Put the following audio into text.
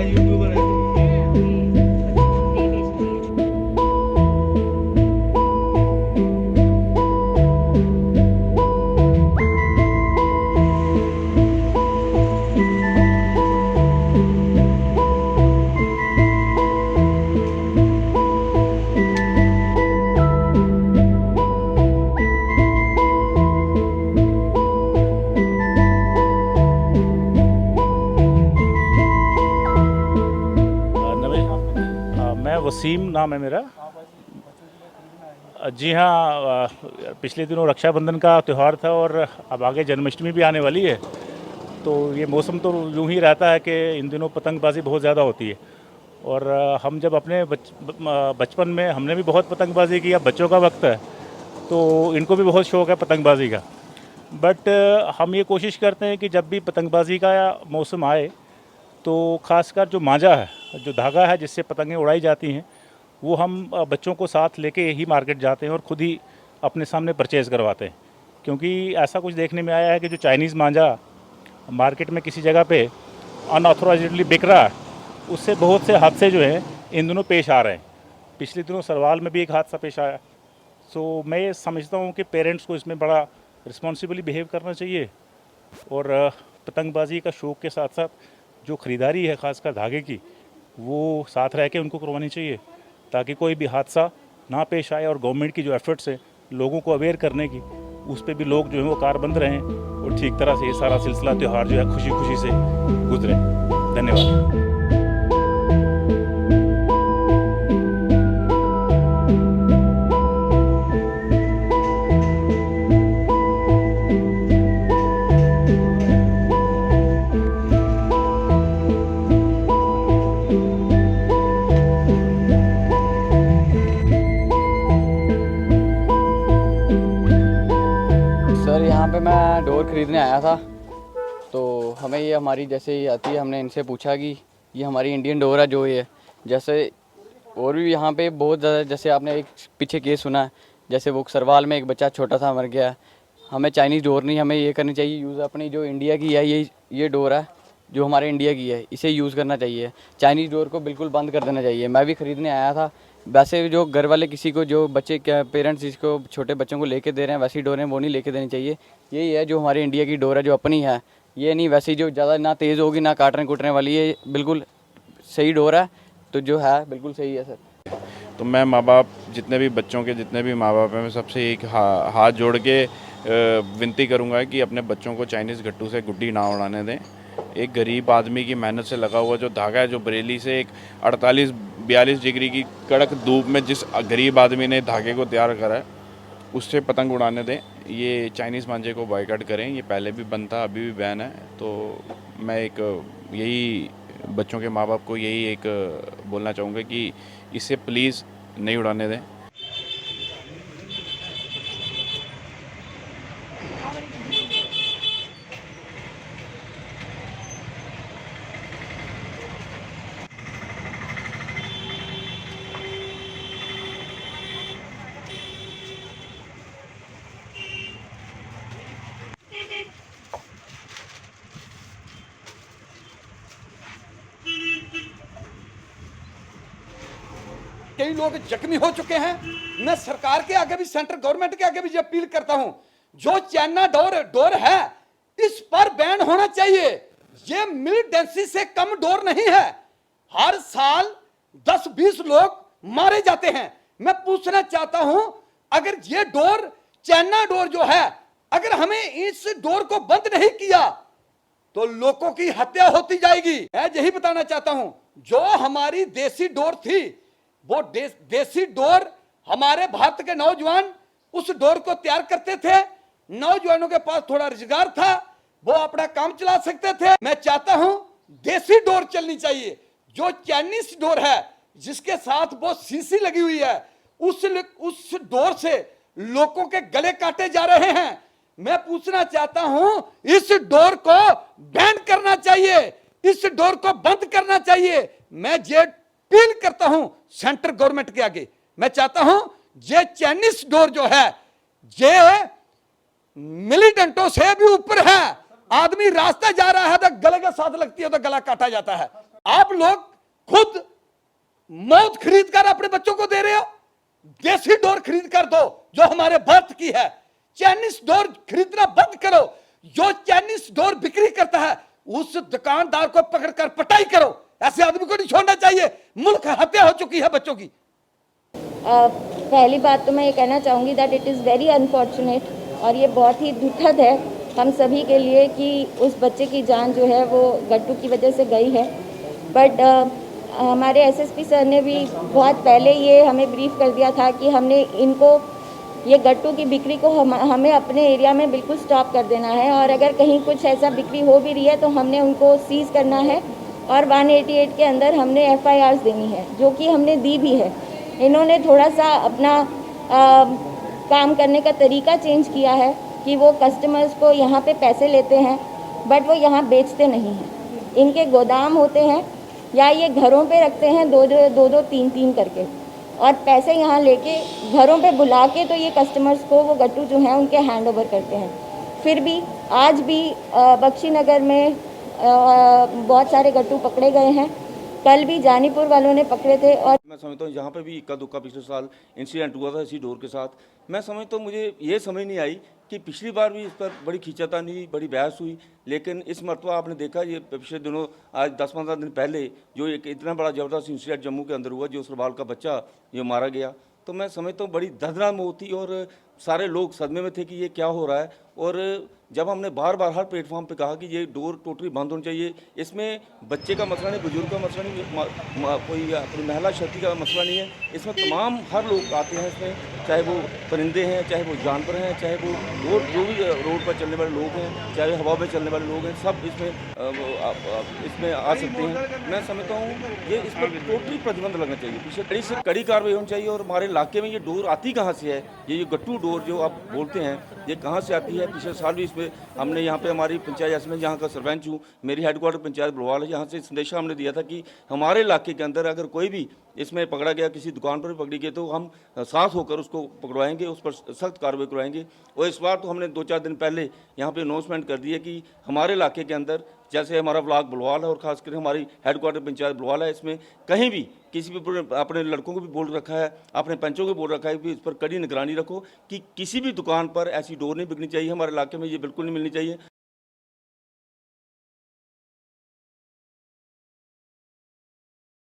YouTuber है। मैं वसीम नाम है मेरा। जी हाँ, पिछले दिनों रक्षाबंधन का त्यौहार था और अब आगे जन्माष्टमी भी आने वाली है। तो ये मौसम तो यूँ ही रहता है कि इन दिनों पतंगबाजी बहुत ज़्यादा होती है। और हम जब अपने बचपन में हमने भी बहुत पतंगबाजी की। अब बच्चों का वक्त है तो इनको भी बहुत शौक़ है पतंगबाजी का। बट हम ये कोशिश करते हैं कि जब भी पतंगबाजी का मौसम आए तो ख़ासकर जो मांझा है, जो धागा है जिससे पतंगें उड़ाई जाती हैं, वो हम बच्चों को साथ लेके ही मार्केट जाते हैं और ख़ुद ही अपने सामने परचेज़ करवाते हैं। क्योंकि ऐसा कुछ देखने में आया है कि जो चाइनीज़ मांझा मार्केट में किसी जगह पे अनऑथोराइज्डली बिक रहा है, उससे बहुत से हादसे जो हैं इन दिनों पेश आ रहे हैं। पिछले दिनों सरवाल में भी एक हादसा पेश आया। सो मैं ये समझता हूँ कि पेरेंट्स को इसमें बड़ा रिस्पॉन्सिबली बिहेव करना चाहिए और पतंगबाजी का शौक़ के साथ साथ जो ख़रीदारी है ख़ासकर धागे की, वो साथ रह के उनको करवानी चाहिए ताकि कोई भी हादसा ना पेश आए। और गवर्नमेंट की जो एफर्ट्स है लोगों को अवेयर करने की, उस पर भी लोग जो हैं वो कारबंद रहें और ठीक तरह से ये सारा सिलसिला त्यौहार जो है खुशी खुशी से गुजरे। धन्यवाद। सर यहाँ पे मैं डोर ख़रीदने आया था, तो हमें ये हमारी जैसे ही आती है, हमने इनसे पूछा कि ये हमारी इंडियन डोर है जो ये जैसे, और भी यहाँ पे बहुत ज़्यादा, जैसे आपने एक पीछे केस सुना है, जैसे वो सरवाल में एक बच्चा छोटा सा मर गया। हमें चाइनीज़ डोर नहीं, हमें ये करनी चाहिए यूज़ अपनी जो इंडिया की है, ये डोर है जो हमारे इंडिया की है, इसे यूज़ करना चाहिए। चाइनीज़ डोर को बिल्कुल बंद कर देना चाहिए। मैं भी ख़रीदने आया था। वैसे जो घर वाले किसी को, जो बच्चे क्या पेरेंट्स जिसको छोटे बच्चों को लेके दे रहे हैं वैसी डोरें वो नहीं लेके देनी चाहिए। यही है जो हमारी इंडिया की डोर है, जो अपनी है। ये नहीं वैसी जो ज़्यादा ना तेज़ होगी ना काटने कूटने वाली, ये बिल्कुल सही डोर है, तो जो है बिल्कुल सही है सर। तो मैं माँ बाप जितने भी बच्चों के जितने भी माँ बाप हैं, मैं सबसे एक हाथ जोड़ के विनती करूँगा कि अपने बच्चों को चाइनीज़ गट्टू से गुड्डी ना उड़ाने दें। एक गरीब आदमी की मेहनत से लगा हुआ जो धागा है, जो बरेली से एक 48-42 डिग्री की कड़क धूप में जिस गरीब आदमी ने धागे को तैयार करा है, उससे पतंग उड़ाने दें। ये चाइनीज़ मांझे को बॉयकॉट करें। ये पहले भी बंद था, अभी भी बैन है। तो मैं एक यही बच्चों के माँ बाप को यही एक बोलना चाहूँगा कि इसे प्लीज़ नहीं उड़ाने दें। कई लोग जख्मी हो चुके हैं। मैं सरकार के आगे भी, सेंट्रल गवर्नमेंट के आगे भी ये अपील करता हूं, जो चाइना डोर है इस पर बैन होना चाहिए। ये मिलिटेंसी से कम डोर नहीं है। हर साल 10-20 लोग मारे जाते हैं। मैं पूछना चाहता हूं, अगर ये डोर, चाइना डोर जो है, अगर हमें इस डोर को बंद नहीं किया तो लोगों की हत्या होती जाएगी। मैं यही बताना चाहता हूं, जो हमारी देसी डोर थी, वो देसी डोर हमारे भारत के नौजवान उस डोर को तैयार करते थे। नौजवानों के पास थोड़ा रोजगार था, वो अपना काम चला सकते थे। मैं चाहता हूं देसी डोर चलनी चाहिए। जो चाइनीज डोर है जिसके साथ वो सीसी लगी हुई है, उस डोर से लोगों के गले काटे जा रहे हैं। मैं पूछना चाहता हूं, इस डोर को बैन करना चाहिए। इस डोर को बंद करना चाहिए। मैं ये अपील करता हूं सेंट्रल गवर्नमेंट के आगे। मैं चाहता हूं ये चाइनीज डोर जो है ये मिलिटेंटों से भी ऊपर है। आदमी रास्ता जा रहा है तो गले के साथ लगती है तो गला काटा जाता है। आप लोग खुद मौत खरीद कर अपने बच्चों को दे रहे हो। देसी डोर खरीद कर दो जो हमारे भारत की है। चाइनीज डोर खरीदना बंद करो। जो चाइनीज डोर बिक्री करता है उस दुकानदार को पकड़कर पिटाई करो। ऐसे आदमी को नहीं छोड़ना चाहिए। मुल्क हत्या हो चुकी है बच्चों की। पहली बात तो मैं ये कहना चाहूँगी that it is very unfortunate और ये बहुत ही दुखद है हम सभी के लिए कि उस बच्चे की जान जो है वो गट्टू की वजह से गई है। बट हमारे एसएसपी सर ने भी बहुत पहले ये हमें ब्रीफ कर दिया था कि हमने इनको ये गट्टू की बिक्री को हमें अपने एरिया में बिल्कुल स्टॉप कर देना है और अगर कहीं कुछ ऐसा बिक्री हो भी रही है तो हमने उनको सीज़ करना है और 188 के अंदर हमने FIRs देनी है, जो कि हमने दी भी है। इन्होंने थोड़ा सा अपना काम करने का तरीका चेंज किया है कि वो कस्टमर्स को यहाँ पे पैसे लेते हैं बट वो यहाँ बेचते नहीं हैं। इनके गोदाम होते हैं या ये घरों पे रखते हैं दो 3 करके और पैसे यहाँ लेके घरों पे बुला के तो ये कस्टमर्स को वो गट्टू जो हैं उनके हैंड ओवर करते हैं। फिर भी आज भी बख्शी नगर में बहुत सारे गट्टू पकड़े गए हैं। कल भी जानीपुर वालों ने पकड़े थे और मैं समझता हूँ यहाँ पे भी इक्का दुक्का पिछले साल इंसिडेंट हुआ था इसी डोर के साथ। मैं समझता हूँ मुझे ये समझ नहीं आई कि पिछली बार भी इस पर बड़ी खींचातानी हुई, बड़ी बहस हुई, लेकिन इस मरतबा आपने देखा ये पिछले दिनों आज 10-15 दिन पहले जो एक इतना बड़ा ज़बरदस्त इंसिडेंट जम्मू के अंदर हुआ जो सरबाल का बच्चा जो मारा गया, तो मैं समझता हूँ बड़ी दर्दनाक मौत थी और सारे लोग सदमे में थे कि ये क्या हो रहा है। और जब हमने बार बार हर प्लेटफॉर्म पे कहा कि ये डोर टोटली बंद होनी चाहिए, इसमें बच्चे का मसला नहीं, बुजुर्ग का मसला नहीं, कोई अपनी महिला शक्ति का मसला नहीं है, इसमें तमाम हर लोग आते हैं इसमें, चाहे वो परिंदे हैं, चाहे वो जानवर हैं, चाहे वो रोड जो भी रोड पर चलने वाले लोग हैं, चाहे हवा में चलने वाले लोग हैं, सब इसमें आ सकते हैं। मैं समझता हूँ ये इस पर टोटली प्रतिबंध लगना चाहिए, पीछे कड़ी से कड़ी कार्रवाई होनी चाहिए। और हमारे इलाके में ये डोर आती कहाँ से है, ये गट्टू डोर जो आप बोलते हैं ये कहाँ से आती है। पिछले साल भी इसमें हमने यहाँ पे हमारी पंचायत, जैसे मैं यहाँ का सरपंच हूँ, मेरी हेडक्वार्टर पंचायत बड़वाल है, यहाँ से संदेशा हमने दिया था कि हमारे इलाके के अंदर अगर कोई भी इसमें पकड़ा गया, किसी दुकान पर भी पकड़ी गई, तो हम साथ होकर उसको पकड़वाएंगे, उस पर सख्त कार्रवाई करवाएंगे। और इस बार तो हमने 2-4 दिन पहले यहाँ पे अनाउंसमेंट कर दी है कि हमारे इलाके के अंदर, जैसे हमारा ब्लॉक बुलवाल है और ख़ासकर हमारी हेडक्वार्टर पंचायत बुलवाल है, इसमें कहीं भी किसी भी अपने लड़कों को भी बोल रखा है, अपने पंचों को बोल रखा है कि इस पर कड़ी निगरानी रखो कि किसी भी दुकान पर ऐसी डोर नहीं बिकनी चाहिए। हमारे इलाके में ये बिल्कुल नहीं मिलनी चाहिए।